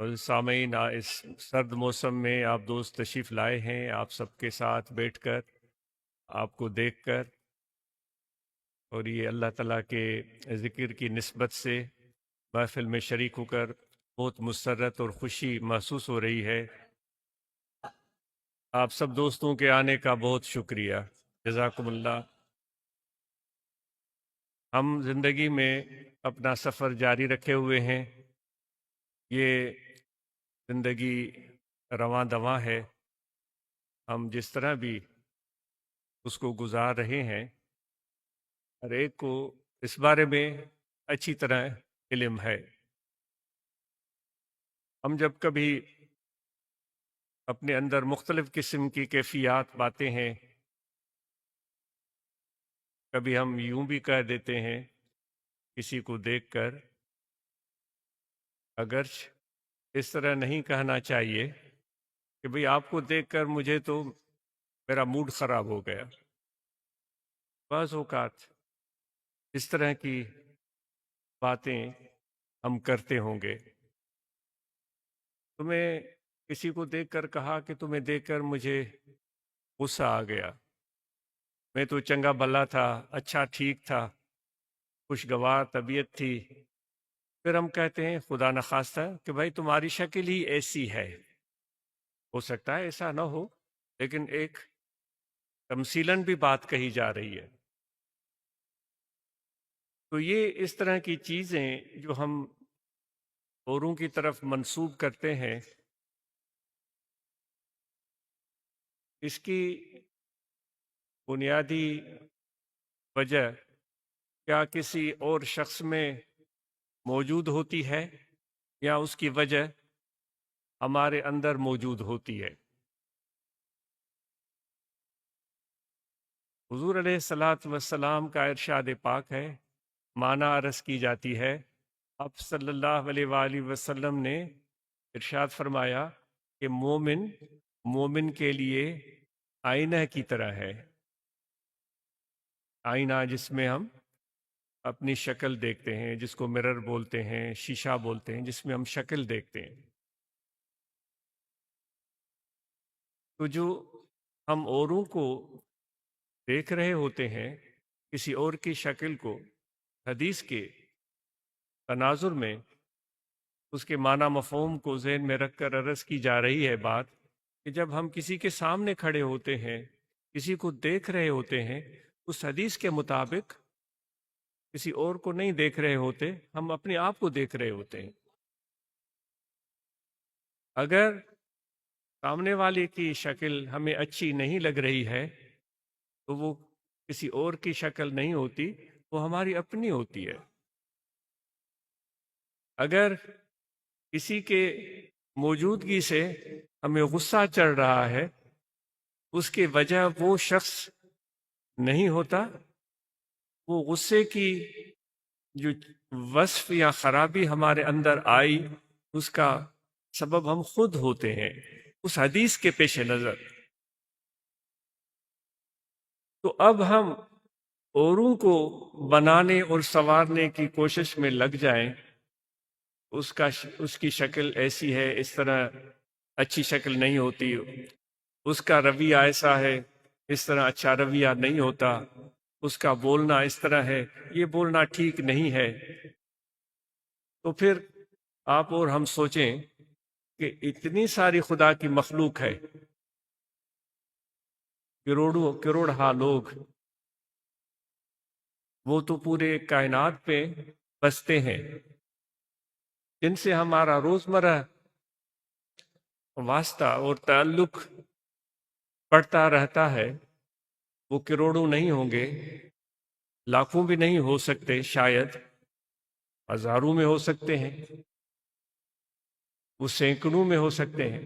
اور سامعین، اس سرد موسم میں آپ دوست تشریف لائے ہیں، آپ سب کے ساتھ بیٹھ کر، آپ کو دیکھ کر، اور یہ اللہ تعالیٰ کے ذکر کی نسبت سے محفل میں شریک ہو کر بہت مسرت اور خوشی محسوس ہو رہی ہے۔ آپ سب دوستوں کے آنے کا بہت شکریہ، جزاکم اللہ۔ ہم زندگی میں اپنا سفر جاری رکھے ہوئے ہیں۔ یہ زندگی رواں دواں ہے، ہم جس طرح بھی اس کو گزار رہے ہیں، ہر ایک کو اس بارے میں اچھی طرح علم ہے۔ ہم جب کبھی اپنے اندر مختلف قسم کی کیفیات پاتے ہیں، کبھی ہم یوں بھی کہہ دیتے ہیں کسی کو دیکھ کر، اگرچہ اس طرح نہیں کہنا چاہیے کہ بھئی آپ کو دیکھ کر مجھے تو میرا موڈ خراب ہو گیا۔ بعض اوقات اس طرح کی باتیں ہم کرتے ہوں گے۔ تمہیں کسی کو دیکھ کر کہا کہ تمہیں دیکھ کر مجھے غصہ آ گیا، میں تو چنگا بھلا تھا، اچھا ٹھیک تھا، خوشگوار طبیعت تھی۔ پھر ہم کہتے ہیں خدا نخواستہ کہ بھائی تمہاری شکل ہی ایسی ہے۔ ہو سکتا ہے ایسا نہ ہو، لیکن ایک تمثیلاً بھی بات کہی جا رہی ہے۔ تو یہ اس طرح کی چیزیں جو ہم اوروں کی طرف منسوب کرتے ہیں، اس کی بنیادی وجہ کیا کسی اور شخص میں موجود ہوتی ہے یا اس کی وجہ ہمارے اندر موجود ہوتی ہے؟ حضور علیہ الصلاۃ والسلام کا ارشاد پاک ہے، معنی عرض کی جاتی ہے، آپ صلی اللہ علیہ وآلہ وسلم نے ارشاد فرمایا کہ مومن کے لیے آئینہ کی طرح ہے۔ آئینہ جس میں ہم اپنی شکل دیکھتے ہیں، جس کو مرر بولتے ہیں، شیشہ بولتے ہیں، جس میں ہم شکل دیکھتے ہیں۔ تو جو ہم اوروں کو دیکھ رہے ہوتے ہیں، کسی اور کی شکل کو، حدیث کے تناظر میں اس کے معنی مفہوم کو ذہن میں رکھ کر عرض کی جا رہی ہے بات کہ جب ہم کسی کے سامنے کھڑے ہوتے ہیں، کسی کو دیکھ رہے ہوتے ہیں، اس حدیث کے مطابق کسی اور کو نہیں دیکھ رہے ہوتے، ہم اپنے آپ کو دیکھ رہے ہوتے ہیں۔ اگر سامنے والے کی شکل ہمیں اچھی نہیں لگ رہی ہے تو وہ کسی اور کی شکل نہیں ہوتی، وہ ہماری اپنی ہوتی ہے۔ اگر کسی کے موجودگی سے ہمیں غصہ چڑھ رہا ہے، اس کی وجہ وہ شخص نہیں ہوتا، وہ غصے کی جو وصف یا خرابی ہمارے اندر آئی، اس کا سبب ہم خود ہوتے ہیں اس حدیث کے پیش نظر۔ تو اب ہم اوروں کو بنانے اور سنوارنے کی کوشش میں لگ جائیں، اس کی شکل ایسی ہے، اس طرح اچھی شکل نہیں ہوتی، اس کا رویہ ایسا ہے، اس طرح اچھا رویہ نہیں ہوتا، اس کا بولنا اس طرح ہے، یہ بولنا ٹھیک نہیں ہے۔ تو پھر آپ اور ہم سوچیں کہ اتنی ساری خدا کی مخلوق ہے، کروڑہا لوگ، وہ تو پورے کائنات پہ بستے ہیں، جن سے ہمارا روزمرہ واسطہ اور تعلق پڑتا رہتا ہے، وہ کروڑوں نہیں ہوں گے، لاکھوں بھی نہیں ہو سکتے، شاید ہزاروں میں ہو سکتے ہیں، وہ سینکڑوں میں ہو سکتے ہیں۔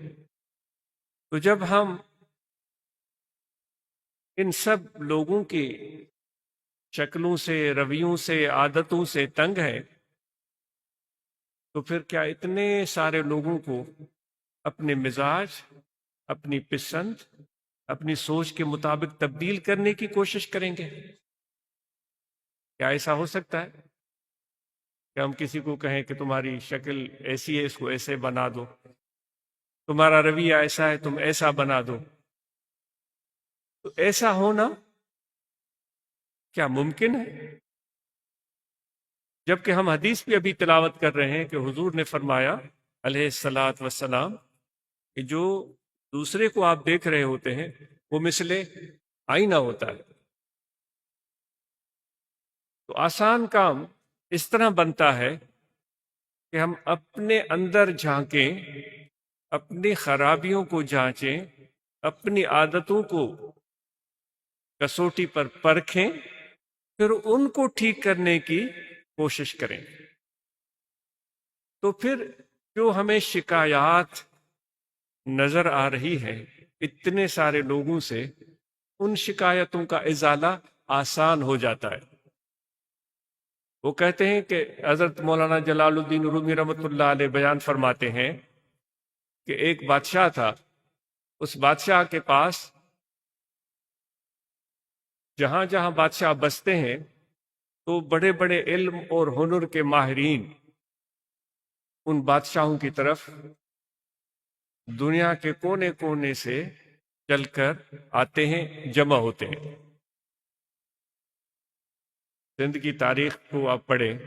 تو جب ہم ان سب لوگوں کی شکلوں سے، رویوں سے، عادتوں سے تنگ ہیں، تو پھر کیا اتنے سارے لوگوں کو اپنے مزاج، اپنی پسند، اپنی سوچ کے مطابق تبدیل کرنے کی کوشش کریں گے؟ کیا ایسا ہو سکتا ہے؟ کہ ہم کسی کو کہیں کہ تمہاری شکل ایسی ہے، اس کو ایسے بنا دو، تمہارا رویہ ایسا ہے، تم ایسا بنا دو. تو ایسا ہونا کیا ممکن ہے؟ جبکہ ہم حدیث بھی ابھی تلاوت کر رہے ہیں کہ حضور نے فرمایا علیہ الصلاۃ والسلام کہ جو دوسرے کو آپ دیکھ رہے ہوتے ہیں وہ مثل آئینہ ہوتا ہے. تو آسان کام اس طرح بنتا ہے کہ ہم اپنے اندر جھانکیں، اپنی خرابیوں کو جانچیں، اپنی عادتوں کو کسوٹی پر پرکھیں، پھر ان کو ٹھیک کرنے کی کوشش کریں. تو پھر جو ہمیں شکایات نظر آ رہی ہے اتنے سارے لوگوں سے، ان شکایتوں کا ازالہ آسان ہو جاتا ہے. وہ کہتے ہیں کہ حضرت مولانا جلال الدین رومی رحمۃ اللہ علیہ بیان فرماتے ہیں کہ ایک بادشاہ تھا، اس بادشاہ کے پاس جہاں جہاں بادشاہ بستے ہیں تو بڑے بڑے علم اور ہنر کے ماہرین ان بادشاہوں کی طرف دنیا کے کونے کونے سے چل کر آتے ہیں، جمع ہوتے ہیں. سندھ کی تاریخ کو آپ پڑھیں،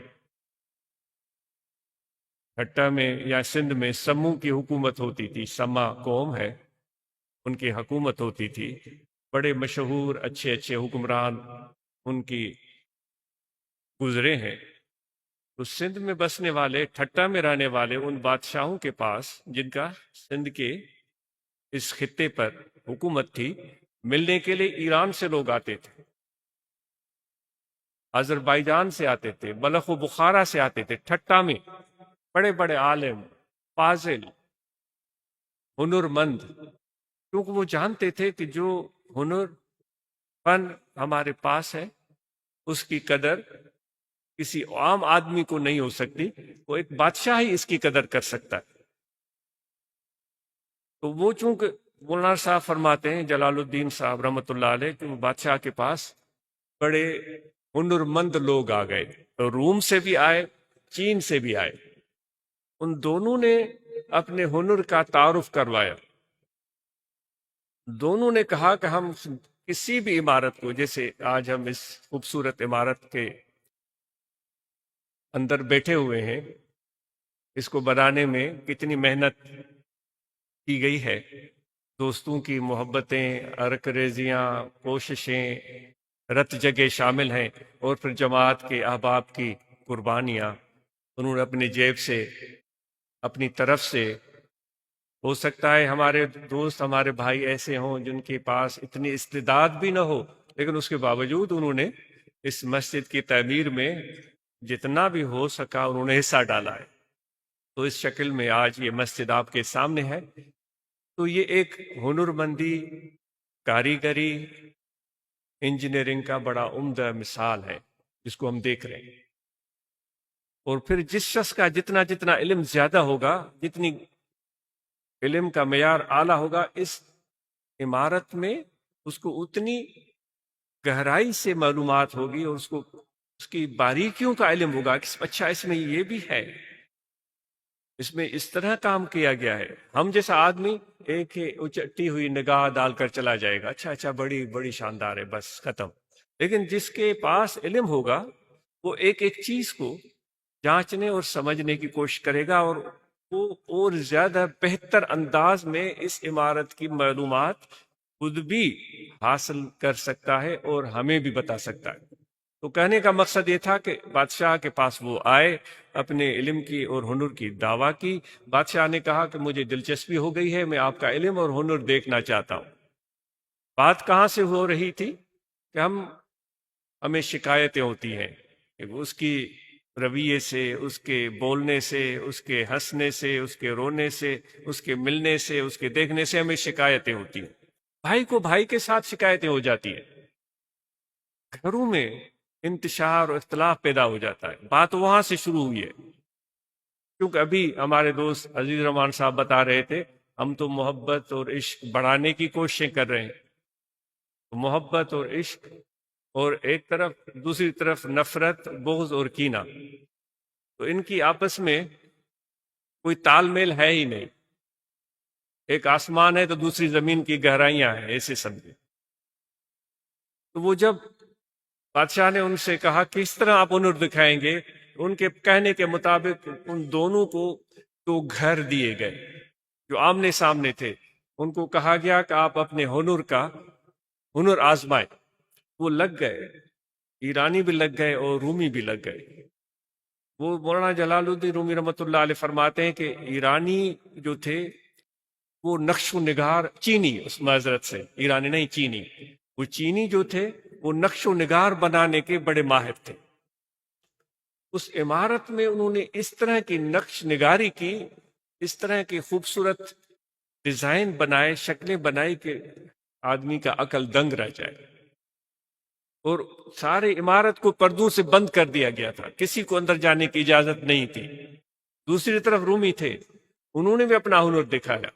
ٹھٹا میں یا سندھ میں سموں کی حکومت ہوتی تھی، سما قوم ہے، ان کی حکومت ہوتی تھی. بڑے مشہور اچھے اچھے حکمران ان کی گزرے ہیں. تو سندھ میں بسنے والے، ٹھٹا میں رہنے والے ان بادشاہوں کے پاس جن کا سندھ کے اس خطے پر حکومت تھی، ملنے کے لیے ایران سے لوگ آتے تھے، آذربائیجان سے آتے تھے، بلخ و بخارا سے آتے تھے. ٹھٹا میں بڑے بڑے عالم، فاضل، ہنرمند، کیونکہ وہ جانتے تھے کہ جو ہنر فن ہمارے پاس ہے اس کی قدر کسی عام آدمی کو نہیں ہو سکتی، وہ ایک بادشاہ ہی اس کی قدر کر سکتا ہے. تو وہ چونکہ مولانا صاحب فرماتے ہیں جلال الدین صاحب رحمۃ اللہ علیہ کہ وہ بادشاہ کے پاس بڑے ہنرمند لوگ آ گئے، تو روم سے بھی آئے، چین سے بھی آئے. ان دونوں نے اپنے ہنر کا تعارف کروایا. دونوں نے کہا کہ ہم کسی بھی عمارت کو، جیسے آج ہم اس خوبصورت عمارت کے اندر بیٹھے ہوئے ہیں، اس کو بنانے میں کتنی محنت کی گئی ہے، دوستوں کی محبتیں، ارک ریزیاں، کوششیں، رت جگہ شامل ہیں، اور پھر جماعت کے احباب کی قربانیاں. انہوں نے اپنی جیب سے، اپنی طرف سے، ہو سکتا ہے ہمارے دوست، ہمارے بھائی ایسے ہوں جن کے پاس اتنی استعداد بھی نہ ہو، لیکن اس کے باوجود انہوں نے اس مسجد کی تعمیر میں جتنا بھی ہو سکا انہوں نے حصہ ڈالا ہے. تو اس شکل میں آج یہ مسجد آپ کے سامنے ہے. تو یہ ایک ہنرمندی، کاریگری، انجینئرنگ کا بڑا عمدہ مثال ہے جس کو ہم دیکھ رہے ہیں. اور پھر جس شخص کا جتنا جتنا علم زیادہ ہوگا، جتنی علم کا معیار اعلیٰ ہوگا، اس عمارت میں اس کو اتنی گہرائی سے معلومات ہوگی، اور اس کی باریکیوں کا علم ہوگا کہ اچھا اس میں یہ بھی ہے، اس میں اس طرح کام کیا گیا ہے. ہم جیسا آدمی ایک ہی اچٹی ہوئی نگاہ ڈال کر چلا جائے گا، اچھا اچھا بڑی بڑی شاندار ہے، بس ختم. لیکن جس کے پاس علم ہوگا وہ ایک ایک چیز کو جانچنے اور سمجھنے کی کوشش کرے گا، اور وہ اور زیادہ بہتر انداز میں اس عمارت کی معلومات خود بھی حاصل کر سکتا ہے اور ہمیں بھی بتا سکتا ہے. تو کہنے کا مقصد یہ تھا کہ بادشاہ کے پاس وہ آئے، اپنے علم کی اور ہنر کی دعویٰ کی. بادشاہ نے کہا کہ مجھے دلچسپی ہو گئی ہے، میں آپ کا علم اور ہنر دیکھنا چاہتا ہوں. بات کہاں سے ہو رہی تھی کہ ہمیں شکایتیں ہوتی ہیں کہ اس کی رویے سے، اس کے بولنے سے، اس کے ہنسنے سے، اس کے رونے سے، اس کے ملنے سے، اس کے دیکھنے سے ہمیں شکایتیں ہوتی ہیں. بھائی کو بھائی کے ساتھ شکایتیں ہو جاتی ہیں، گھروں میں انتشار اور اختلاف پیدا ہو جاتا ہے. بات وہاں سے شروع ہوئی ہے. کیونکہ ابھی ہمارے دوست عزیز رحمان صاحب بتا رہے تھے ہم تو محبت اور عشق بڑھانے کی کوششیں کر رہے ہیں. محبت اور عشق، اور ایک طرف دوسری طرف نفرت، بغض اور کینہ. تو ان کی آپس میں کوئی تال میل ہے ہی نہیں. ایک آسمان ہے تو دوسری زمین کی گہرائیاں ہیں، ایسے سمجھے. تو وہ جب بادشاہ نے ان سے کہا کس طرح آپ ہنر دکھائیں گے، ان کے کہنے کے مطابق ان دونوں کو دو گھر دیے گئے جو آمنے سامنے تھے. ان کو کہا گیا کہ آپ اپنے ہنر آزمائیں. وہ لگ گئے، ایرانی بھی لگ گئے اور رومی بھی لگ گئے. وہ مولانا جلال الدین رومی رحمۃ اللہ علیہ فرماتے ہیں کہ ایرانی جو تھے وہ نقش و نگار، چینی، اس معذرت سے ایرانی نہیں چینی، وہ چینی جو تھے وہ نقش و نگار بنانے کے بڑے ماہر تھے. اس عمارت میں انہوں نے اس طرح کی نقش نگاری کی، اس طرح کی خوبصورت ڈیزائن بنائے، شکلیں بنائی کہ آدمی کا عقل دنگ رہ جائے. اور سارے عمارت کو پردوں سے بند کر دیا گیا تھا، کسی کو اندر جانے کی اجازت نہیں تھی. دوسری طرف رومی تھے، انہوں نے بھی اپنا ہنر دکھایا،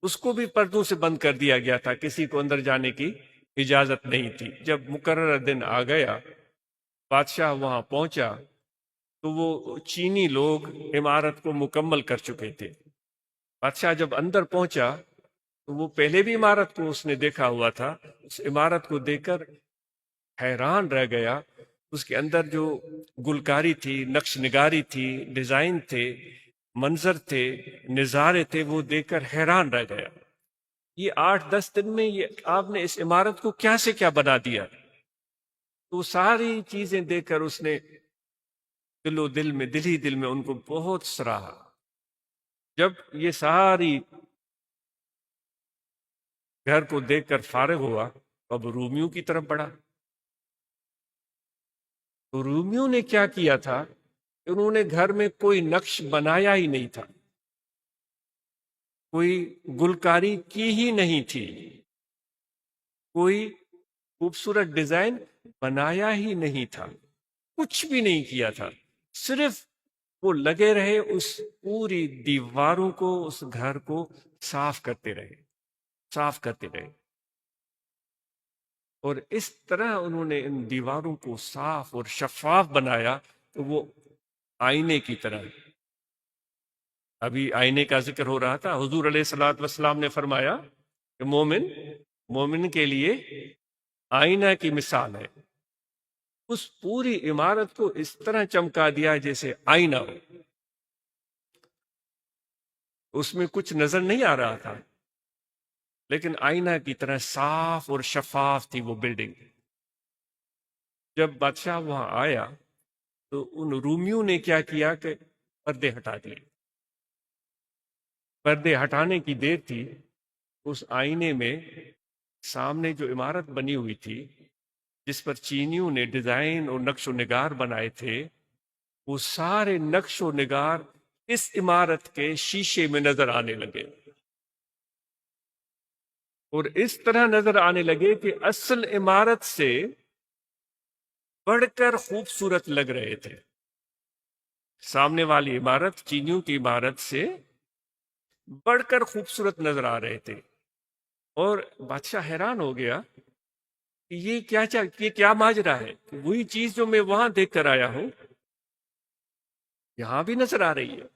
اس کو بھی پردوں سے بند کر دیا گیا تھا، کسی کو اندر جانے کی اجازت نہیں تھی. جب مقررہ دن آ گیا، بادشاہ وہاں پہنچا تو وہ چینی لوگ عمارت کو مکمل کر چکے تھے. بادشاہ جب اندر پہنچا تو وہ پہلے بھی عمارت کو اس نے دیکھا ہوا تھا، اس عمارت کو دیکھ کر حیران رہ گیا. اس کے اندر جو گلکاری تھی، نقش نگاری تھی، ڈیزائن تھے، منظر تھے، نظارے تھے، وہ دیکھ کر حیران رہ گیا. یہ 8-10 دن میں یہ آپ نے اس عمارت کو کیا سے کیا بنا دیا. تو ساری چیزیں دیکھ کر اس نے دل ہی دل میں ان کو بہت سراہا. جب یہ ساری گھر کو دیکھ کر فارغ ہوا، اب رومیوں کی طرف بڑھا. تو رومیوں نے کیا کیا تھا، انہوں نے گھر میں کوئی نقش بنایا ہی نہیں تھا، کوئی گلکاری کی ہی نہیں تھی، کوئی خوبصورت ڈیزائن بنایا ہی نہیں تھا، کچھ بھی نہیں کیا تھا. صرف وہ لگے رہے اس پوری دیواروں کو، اس گھر کو صاف کرتے رہے. اور اس طرح انہوں نے ان دیواروں کو صاف اور شفاف بنایا تو وہ آئینے کی طرح. ابھی آئینے کا ذکر ہو رہا تھا، حضور علیہ الصلوۃ والسلام نے فرمایا کہ مومن کے لیے آئینہ کی مثال ہے. اس پوری عمارت کو اس طرح چمکا دیا جیسے آئینہ ہو. اس میں کچھ نظر نہیں آ رہا تھا، لیکن آئینہ کی طرح صاف اور شفاف تھی وہ بلڈنگ. جب بادشاہ وہاں آیا تو ان رومیوں نے کیا کیا کہ پردے ہٹا دیے. پردے ہٹانے کی دیر تھی، اس آئینے میں سامنے جو عمارت بنی ہوئی تھی جس پر چینیوں نے ڈیزائن اور نقش و نگار بنائے تھے، وہ سارے نقش و نگار اس عمارت کے شیشے میں نظر آنے لگے. اور اس طرح نظر آنے لگے کہ اصل عمارت سے بڑھ کر خوبصورت لگ رہے تھے. سامنے والی عمارت چینیوں کی عمارت سے بڑھ کر خوبصورت نظر آ رہے تھے. اور بادشاہ حیران ہو گیا کہ یہ کیا ماجرا ہے. وہی چیز جو میں وہاں دیکھ کر آیا ہوں یہاں بھی نظر آ رہی ہے،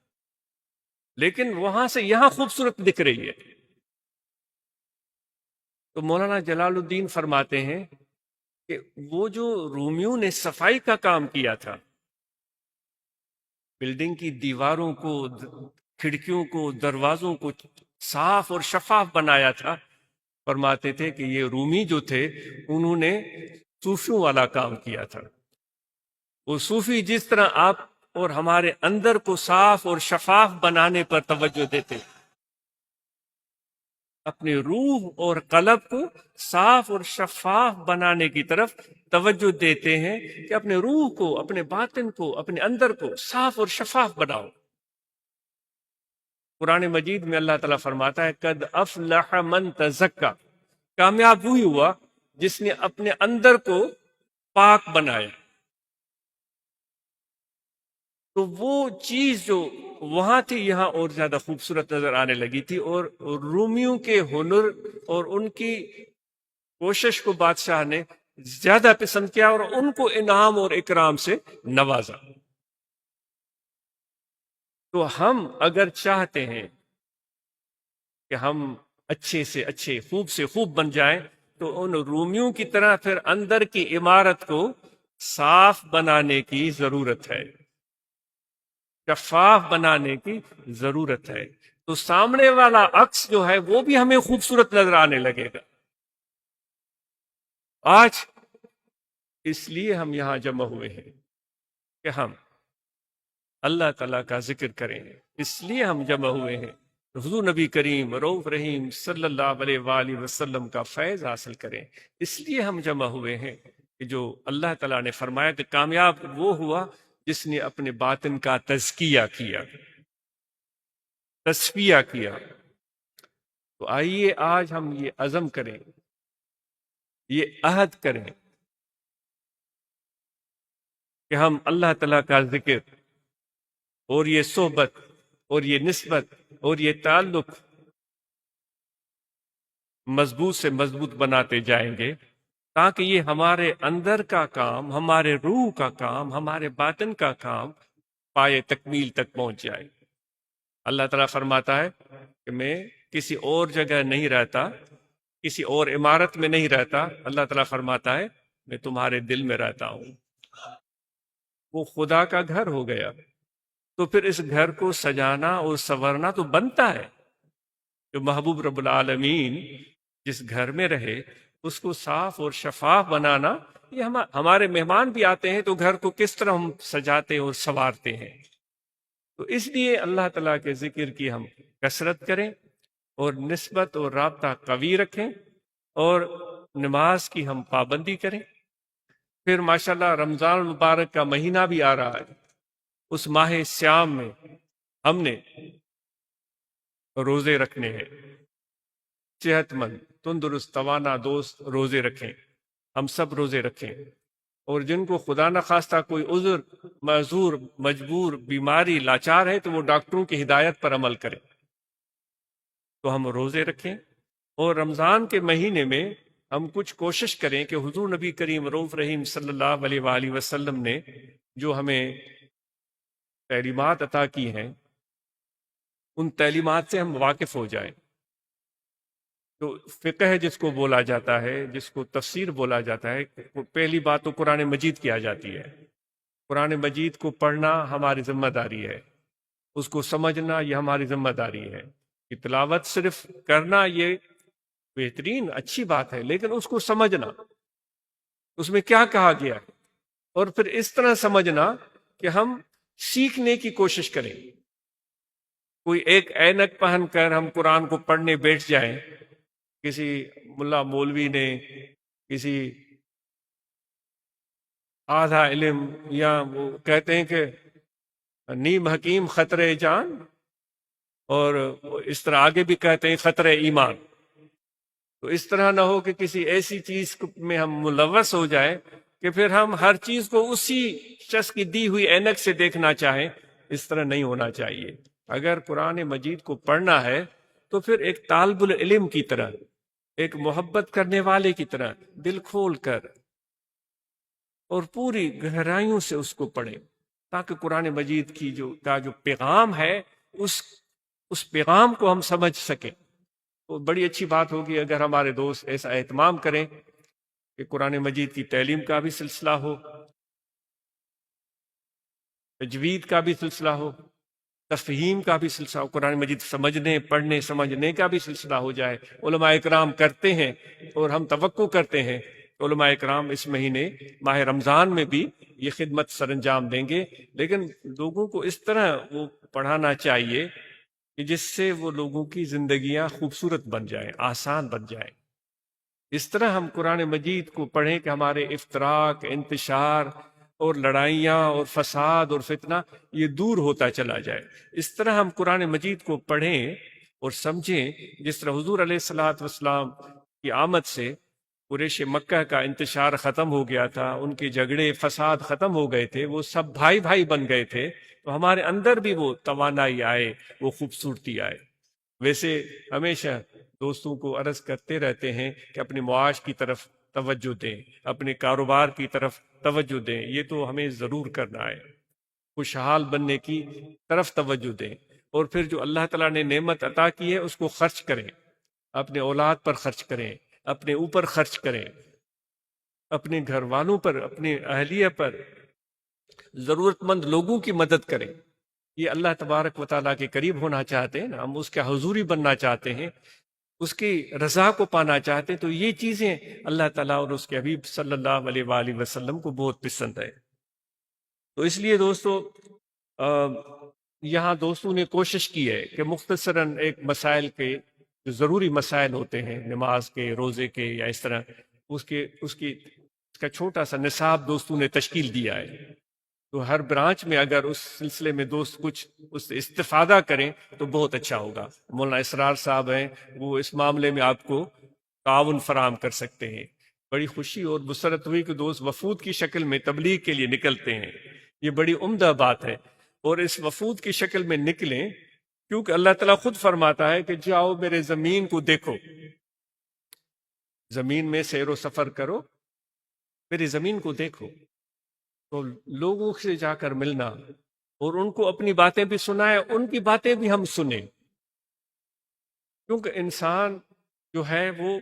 لیکن وہاں سے یہاں خوبصورت دکھ رہی ہے. تو مولانا جلال الدین فرماتے ہیں کہ وہ جو رومیوں نے صفائی کا کام کیا تھا، بلڈنگ کی دیواروں کو، کھڑکیوں کو، دروازوں کو صاف اور شفاف بنایا تھا، فرماتے تھے کہ یہ رومی جو تھے انہوں نے صوفیوں والا کام کیا تھا. وہ صوفی جس طرح آپ اور ہمارے اندر کو صاف اور شفاف بنانے پر توجہ دیتے، اپنے روح اور قلب کو صاف اور شفاف بنانے کی طرف توجہ دیتے ہیں کہ اپنے روح کو، اپنے باطن کو، اپنے اندر کو صاف اور شفاف بناؤ. قرآن مجید میں اللہ تعالیٰ فرماتا ہے قد افلح من تزکا، کامیاب وہی ہوا جس نے اپنے اندر کو پاک بنایا. تو وہ چیز جو وہاں تھی یہاں اور زیادہ خوبصورت نظر آنے لگی تھی. اور رومیوں کے ہنر اور ان کی کوشش کو بادشاہ نے زیادہ پسند کیا اور ان کو انعام اور اکرام سے نوازا. تو ہم اگر چاہتے ہیں کہ ہم اچھے سے اچھے، خوب سے خوب بن جائیں، تو ان رومیوں کی طرح پھر اندر کی عمارت کو صاف بنانے کی ضرورت ہے، شفاف بنانے کی ضرورت ہے، تو سامنے والا عکس جو ہے وہ بھی ہمیں خوبصورت نظر آنے لگے گا۔ آج اس لیے ہم یہاں جمع ہوئے ہیں کہ ہم اللہ تعالیٰ کا ذکر کریں، اس لیے ہم جمع ہوئے ہیں، حضور نبی کریم رؤوف رحیم صلی اللہ علیہ وآلہ وسلم کا فیض حاصل کریں، اس لیے ہم جمع ہوئے ہیں کہ جو اللہ تعالیٰ نے فرمایا کہ کامیاب وہ ہوا جس نے اپنے باطن کا تزکیہ کیا، تصفیہ کیا۔ تو آئیے آج ہم یہ عزم کریں، یہ عہد کریں کہ ہم اللہ تعالیٰ کا ذکر اور یہ صحبت اور یہ نسبت اور یہ تعلق مضبوط سے مضبوط بناتے جائیں گے، تاکہ یہ ہمارے اندر کا کام، ہمارے روح کا کام، ہمارے باطن کا کام پائے تکمیل تک پہنچ جائے۔ اللہ تعالیٰ فرماتا ہے کہ میں کسی اور جگہ نہیں رہتا، کسی اور عمارت میں نہیں رہتا، اللہ تعالیٰ فرماتا ہے میں تمہارے دل میں رہتا ہوں۔ وہ خدا کا گھر ہو گیا، تو پھر اس گھر کو سجانا اور سنورنا تو بنتا ہے۔ جو محبوب رب العالمین جس گھر میں رہے اس کو صاف اور شفاف بنانا، یہ ہمارے مہمان بھی آتے ہیں تو گھر کو کس طرح ہم سجاتے اور سنوارتے ہیں۔ تو اس لیے اللہ تعالیٰ کے ذکر کی ہم کثرت کریں اور نسبت اور رابطہ قوی رکھیں اور نماز کی ہم پابندی کریں۔ پھر ماشاءاللہ رمضان المبارک کا مہینہ بھی آ رہا ہے، اس ماہ سیام میں ہم نے روزے رکھنے ہیں، صحت مند تندرست توانا دوست روزے رکھیں، ہم سب روزے رکھیں، اور جن کو خدا نخواستہ کوئی عذر، معذور، مجبور، بیماری، لاچار ہے تو وہ ڈاکٹروں کی ہدایت پر عمل کریں۔ تو ہم روزے رکھیں، اور رمضان کے مہینے میں ہم کچھ کوشش کریں کہ حضور نبی کریم رؤوف رحیم صلی اللہ علیہ وآلہ وسلم نے جو ہمیں تعلیمات عطا کی ہیں ان تعلیمات سے ہم واقف ہو جائیں۔ تو فقہ جس کو بولا جاتا ہے، جس کو تفسیر بولا جاتا ہے، پہلی بات تو قرآن مجید کی آ جاتی ہے۔ قرآن مجید کو پڑھنا ہماری ذمہ داری ہے، اس کو سمجھنا یہ ہماری ذمہ داری ہے۔ کہ تلاوت صرف کرنا یہ بہترین اچھی بات ہے، لیکن اس کو سمجھنا، اس میں کیا کہا گیا ہے، اور پھر اس طرح سمجھنا کہ ہم سیکھنے کی کوشش کریں۔ کوئی ایک اینک پہن کر ہم قرآن کو پڑھنے بیٹھ جائیں، کسی ملا مولوی نے کسی آدھا علم، یا وہ کہتے ہیں کہ نیم حکیم خطرے جان، اور اس طرح آگے بھی کہتے ہیں خطرے ایمان۔ تو اس طرح نہ ہو کہ کسی ایسی چیز میں ہم ملوث ہو جائیں کہ پھر ہم ہر چیز کو اسی شخص کی دی ہوئی اینک سے دیکھنا چاہیں۔ اس طرح نہیں ہونا چاہیے۔ اگر قرآن مجید کو پڑھنا ہے تو پھر ایک طالب العلم کی طرح، ایک محبت کرنے والے کی طرح دل کھول کر اور پوری گہرائیوں سے اس کو پڑھیں، تاکہ قرآن مجید کی جو پیغام ہے اس پیغام کو ہم سمجھ سکیں۔ تو بڑی اچھی بات ہوگی اگر ہمارے دوست ایسا اہتمام کریں کہ قرآن مجید کی تعلیم کا بھی سلسلہ ہو، تجوید کا بھی سلسلہ ہو، تفہیم کا بھی سلسلہ ہو، قرآن مجید سمجھنے، پڑھنے، سمجھنے کا بھی سلسلہ ہو جائے۔ علماء اکرام کرتے ہیں اور ہم توقع کرتے ہیں کہ علماء اکرام اس مہینے ماہ رمضان میں بھی یہ خدمت سر انجام دیں گے، لیکن لوگوں کو اس طرح وہ پڑھانا چاہیے کہ جس سے وہ لوگوں کی زندگیاں خوبصورت بن جائیں، آسان بن جائیں۔ اس طرح ہم قرآن مجید کو پڑھیں کہ ہمارے افتراق، انتشار اور لڑائیاں اور فساد اور فتنہ یہ دور ہوتا چلا جائے۔ اس طرح ہم قرآن مجید کو پڑھیں اور سمجھیں جس طرح حضور علیہ الصلوۃ والسلام کی آمد سے قریش مکہ کا انتشار ختم ہو گیا تھا، ان کے جھگڑے فساد ختم ہو گئے تھے، وہ سب بھائی بھائی بن گئے تھے، تو ہمارے اندر بھی وہ توانائی آئے، وہ خوبصورتی آئے۔ ویسے ہمیشہ دوستوں کو عرض کرتے رہتے ہیں کہ اپنے معاش کی طرف توجہ دیں، اپنے کاروبار کی طرف توجہ دیں، یہ تو ہمیں ضرور کرنا ہے۔ خوشحال بننے کی طرف توجہ دیں، اور پھر جو اللہ تعالیٰ نے نعمت عطا کی ہے اس کو خرچ کریں، اپنے اولاد پر خرچ کریں، اپنے اوپر خرچ کریں، اپنے گھر والوں پر، اپنے اہلیہ پر، ضرورت مند لوگوں کی مدد کریں۔ یہ اللہ تبارک و تعالیٰ کے قریب ہونا چاہتے ہیں نا، ہم اس کا حضوری بننا چاہتے ہیں، اس کی رضا کو پانا چاہتے ہیں، تو یہ چیزیں اللہ تعالیٰ اور اس کے حبیب صلی اللہ علیہ وآلہ وسلم کو بہت پسند ہے۔ تو اس لیے دوستو یہاں دوستوں نے کوشش کی ہے کہ مختصراً ایک مسائل کے جو ضروری مسائل ہوتے ہیں، نماز کے، روزے کے، یا اس طرح اس کا چھوٹا سا نصاب دوستوں نے تشکیل دیا ہے۔ تو ہر برانچ میں اگر اس سلسلے میں دوست کچھ اس سے استفادہ کریں تو بہت اچھا ہوگا۔ مولانا اسرار صاحب ہیں، وہ اس معاملے میں آپ کو تعاون فراہم کر سکتے ہیں۔ بڑی خوشی اور مسرت ہوئی کہ دوست وفود کی شکل میں تبلیغ کے لیے نکلتے ہیں، یہ بڑی عمدہ بات ہے، اور اس وفود کی شکل میں نکلیں کیونکہ اللہ تعالیٰ خود فرماتا ہے کہ جاؤ میرے زمین کو دیکھو، زمین میں سیر و سفر کرو، میری زمین کو دیکھو۔ تو لوگوں سے جا کر ملنا اور ان کو اپنی باتیں بھی سنائیں، ان کی باتیں بھی ہم سنیں، کیونکہ انسان جو ہے وہ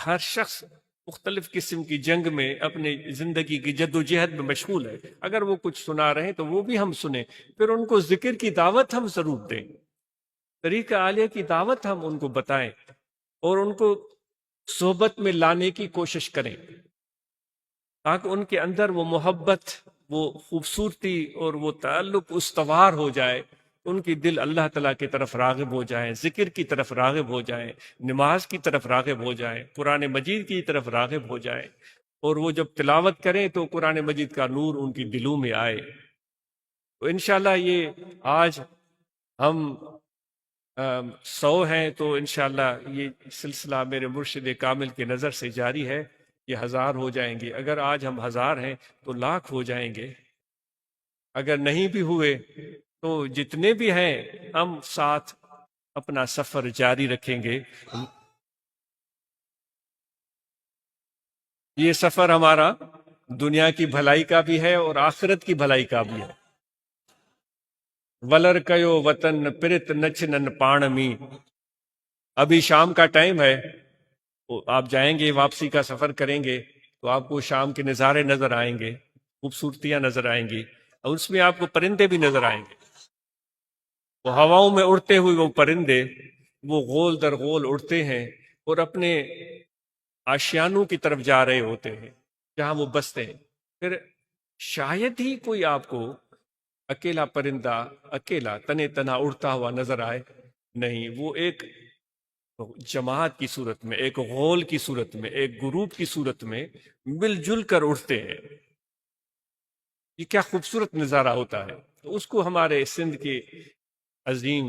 ہر شخص مختلف قسم کی جنگ میں اپنی زندگی کی جد و جہد میں مشغول ہے۔ اگر وہ کچھ سنا رہے ہیں تو وہ بھی ہم سنیں، پھر ان کو ذکر کی دعوت ہم ضرور دیں، طریقہ عالیہ کی دعوت ہم ان کو بتائیں، اور ان کو صحبت میں لانے کی کوشش کریں، تاکہ ان کے اندر وہ محبت، وہ خوبصورتی اور وہ تعلق استوار ہو جائے، ان کی دل اللہ تعالیٰ کی طرف راغب ہو جائیں، ذکر کی طرف راغب ہو جائیں، نماز کی طرف راغب ہو جائیں، قرآن مجید کی طرف راغب ہو جائیں، اور وہ جب تلاوت کریں تو قرآن مجید کا نور ان کی دلوں میں آئے۔ تو انشاءاللہ یہ آج ہم 100 ہیں، تو انشاءاللہ یہ سلسلہ میرے مرشد کامل کی نظر سے جاری ہے، یہ 1000 ہو جائیں گے۔ اگر آج ہم 1000 ہیں تو 1,00,000 ہو جائیں گے، اگر نہیں بھی ہوئے تو جتنے بھی ہیں ہم ساتھ اپنا سفر جاری رکھیں گے۔ یہ سفر ہمارا دنیا کی بھلائی کا بھی ہے اور آخرت کی بھلائی کا بھی ہے۔ ولر کیو وطن پرت نچنن پانمی، ابھی شام کا ٹائم ہے، تو آپ جائیں گے، واپسی کا سفر کریں گے تو آپ کو شام کے نظارے نظر آئیں گے، خوبصورتیاں نظر آئیں گی، اور اس میں آپ کو پرندے بھی نظر آئیں گے۔ وہ ہواؤں میں اڑتے ہوئے وہ پرندے، وہ غول در غول اڑتے ہیں اور اپنے آشیانوں کی طرف جا رہے ہوتے ہیں جہاں وہ بستے ہیں۔ پھر شاید ہی کوئی آپ کو اکیلا پرندہ اکیلا تنے تنا اڑتا ہوا نظر آئے، نہیں، وہ ایک جماعت کی صورت میں، ایک غول کی صورت میں، ایک گروپ کی صورت میں مل جل کر اڑتے ہیں۔ یہ کیا خوبصورت نظارہ ہوتا ہے۔ تو اس کو ہمارے سندھ کے عظیم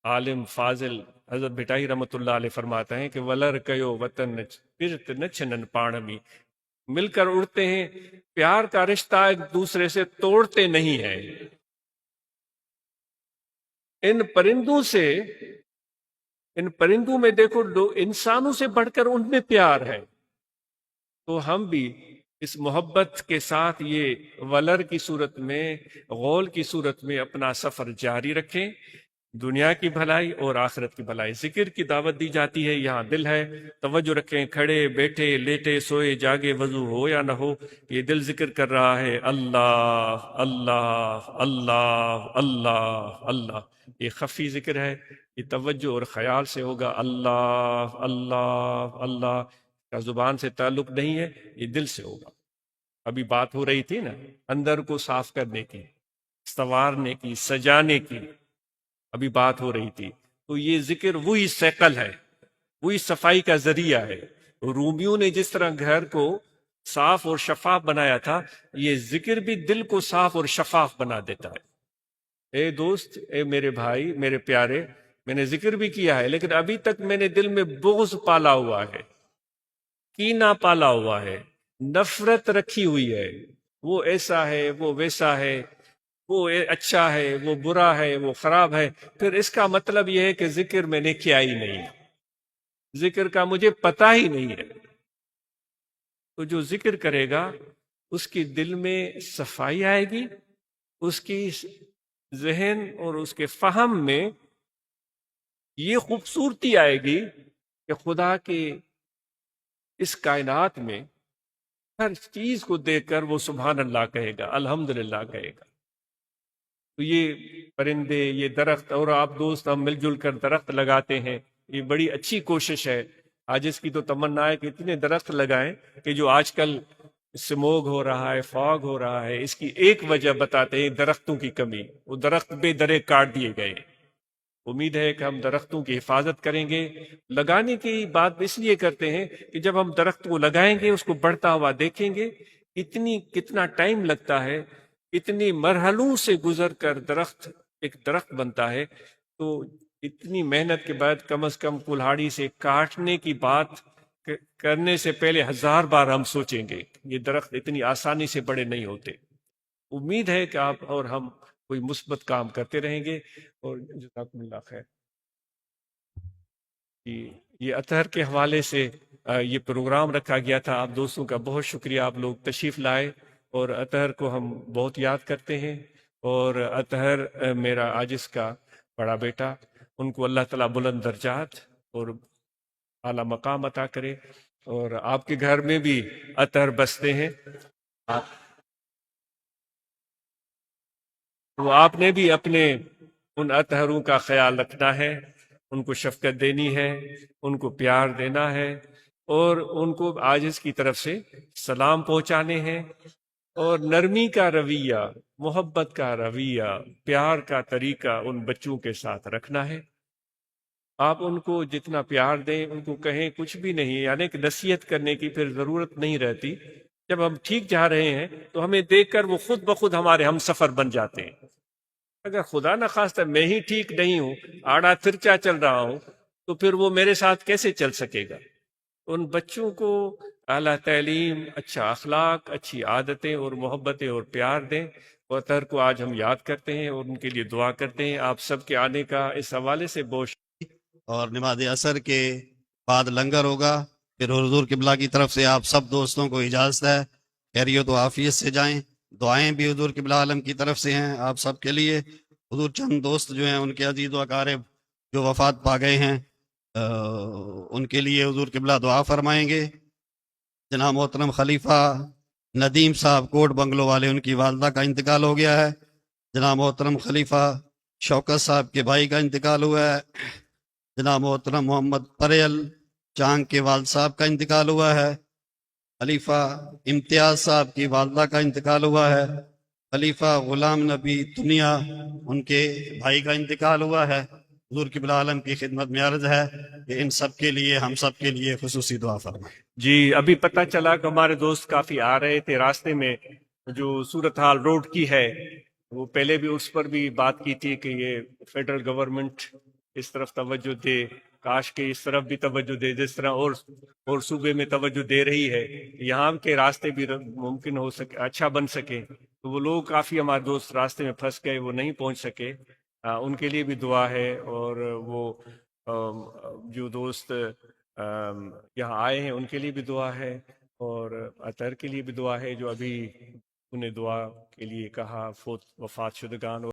عالم فاضل حضرت بھٹائی رحمۃ اللہ علیہ فرماتے ہیں کہ ولر کیو وطن پرت نچنن پانمی، مل کر اڑتے ہیں، پیار کا رشتہ ایک دوسرے سے توڑتے نہیں ہیں۔ ان پرندوں میں دیکھو انسانوں سے بڑھ کر ان میں پیار ہے، تو ہم بھی اس محبت کے ساتھ یہ ولر کی صورت میں، غول کی صورت میں اپنا سفر جاری رکھیں، دنیا کی بھلائی اور آخرت کی بھلائی۔ ذکر کی دعوت دی جاتی ہے، یہاں دل ہے، توجہ رکھیں، کھڑے بیٹھے لیٹے سوئے جاگے وضو ہو یا نہ ہو، یہ دل ذکر کر رہا ہے، اللہ اللہ اللہ اللہ اللہ۔ یہ خفی ذکر ہے، یہ توجہ اور خیال سے ہوگا، اللہ اللہ اللہ کا زبان سے تعلق نہیں ہے، یہ دل سے ہوگا۔ ابھی بات ہو رہی تھی نا اندر کو صاف کرنے کی، سنوارنے کی، سجانے کی، ابھی بات ہو رہی تھی۔ تو یہ ذکر وہی سیکل ہے، وہی صفائی کا ذریعہ ہے۔ رومیوں نے جس طرح گھر کو صاف اور شفاف بنایا تھا، یہ ذکر بھی دل کو صاف اور شفاف بنا دیتا ہے۔ اے دوست، اے میرے بھائی، میرے پیارے، میں نے ذکر بھی کیا ہے لیکن ابھی تک میں نے دل میں بغض پالا ہوا ہے، کینہ پالا ہوا ہے، نفرت رکھی ہوئی ہے، وہ ایسا ہے، وہ ویسا ہے، وہ اچھا ہے، وہ برا ہے، وہ خراب ہے، پھر اس کا مطلب یہ ہے کہ ذکر میں نے کیا ہی نہیں، ذکر کا مجھے پتہ ہی نہیں ہے۔ تو جو ذکر کرے گا اس کے دل میں صفائی آئے گی، اس کی ذہن اور اس کے فہم میں یہ خوبصورتی آئے گی کہ خدا کے اس کائنات میں ہر چیز کو دیکھ کر وہ سبحان اللہ کہے گا، الحمدللہ کہے گا۔ تو یہ پرندے، یہ درخت، اور آپ دوست ہم مل جل کر درخت لگاتے ہیں، یہ بڑی اچھی کوشش ہے۔ آج اس کی تو تمنا ہے کہ اتنے درخت لگائیں کہ جو آج کل سموگ ہو رہا ہے، فاگ ہو رہا ہے، اس کی ایک وجہ بتاتے ہیں درختوں کی کمی۔ وہ درخت بے درے کاٹ دیے گئے۔ امید ہے کہ ہم درختوں کی حفاظت کریں گے۔ لگانے کی بات اس لیے کرتے ہیں کہ جب ہم درخت کو لگائیں گے، اس کو بڑھتا ہوا دیکھیں گے، کتنا ٹائم لگتا ہے، اتنی مرحلوں سے گزر کر ایک درخت بنتا ہے۔ تو اتنی محنت کے بعد کم از کم کلہاڑی سے کاٹنے کی بات کرنے سے پہلے 1000 بار ہم سوچیں گے۔ یہ درخت اتنی آسانی سے بڑے نہیں ہوتے۔ امید ہے کہ آپ اور ہم کوئی مثبت کام کرتے رہیں گے، اور جزاکم اللہ خیر۔ یہ اطہر کے حوالے سے یہ پروگرام رکھا گیا تھا۔ آپ دوستوں کا بہت شکریہ، آپ لوگ تشریف لائے، اور اطہر کو ہم بہت یاد کرتے ہیں۔ اور اطہر میرا عاجز کا بڑا بیٹا، ان کو اللہ تعالیٰ بلند درجات اور اعلیٰ مقام عطا کرے۔ اور آپ کے گھر میں بھی اطہر بستے ہیں، تو آپ نے بھی اپنے ان اطہروں کا خیال رکھنا ہے، ان کو شفقت دینی ہے، ان کو پیار دینا ہے، اور ان کو عاجز کی طرف سے سلام پہنچانے ہیں، اور نرمی کا رویہ، محبت کا رویہ، پیار کا طریقہ ان بچوں کے ساتھ رکھنا ہے۔ آپ ان کو جتنا پیار دیں، ان کو کہیں کچھ بھی نہیں، یعنی کہ نصیحت کرنے کی پھر ضرورت نہیں رہتی۔ جب ہم ٹھیک جا رہے ہیں تو ہمیں دیکھ کر وہ خود بخود ہمارے ہم سفر بن جاتے ہیں۔ اگر خدا نخواستہ میں ہی ٹھیک نہیں ہوں، آڑا ترچا چل رہا ہوں، تو پھر وہ میرے ساتھ کیسے چل سکے گا؟ ان بچوں کو اعلیٰ تعلیم، اچھا اخلاق، اچھی عادتیں اور محبتیں اور پیار دیں۔ اور اطہر کو آج ہم یاد کرتے ہیں اور ان کے لیے دعا کرتے ہیں۔ آپ سب کے آنے کا اس حوالے سے بہت اور نماز عصر کے بعد لنگر ہوگا، پھر حضور قبلہ کی طرف سے آپ سب دوستوں کو اجازت ہے، خیریت و عافیت سے جائیں۔ دعائیں بھی حضور قبلہ عالم کی طرف سے ہیں آپ سب کے لیے۔ حضور چند دوست جو ہیں ان کے عزیز و اقارب جو وفات پا گئے ہیں، ان کے لیے حضور قبلہ دعا فرمائیں گے۔ جناب محترم خلیفہ ندیم صاحب کوٹ بنگلو والے، ان کی والدہ کا انتقال ہو گیا ہے۔ جناب محترم خلیفہ شوکت صاحب کے بھائی کا انتقال ہوا ہے۔ جناب محترم محمد پریل چانگ کے والد صاحب کا انتقال ہوا ہے۔ خلیفہ امتیاز صاحب کی والدہ کا انتقال ہوا ہے۔ خلیفہ غلام نبی دنیا، ان کے بھائی کا انتقال ہوا ہے۔ حضور قبلہ عالم کی خدمت میں عرض ہے کہ ان سب کے لیے، ہم سب کے لیے خصوصی دعا فرمائیں۔ جی، ابھی پتہ چلا کہ ہمارے دوست کافی آ رہے تھے، راستے میں جو صورتحال روڈ کی ہے، وہ پہلے بھی اس پر بھی بات کی تھی کہ یہ فیڈرل گورنمنٹ اس طرف توجہ دے، کاش کہ اس طرف بھی توجہ دے جس طرح اور صوبے میں توجہ دے رہی ہے، یہاں کے راستے بھی ممکن ہو سکے، اچھا بن سکے۔ تو وہ لوگ کافی ہمارے دوست راستے میں پھنس گئے، وہ نہیں پہنچ سکے، ان کے لیے بھی دعا ہے۔ اور وہ جو دوست یہاں آئے ہیں ان کے لیے بھی دعا ہے، اور اطہر کے لیے بھی دعا ہے جو ابھی انہیں دعا کے لیے کہا، وفات شدگان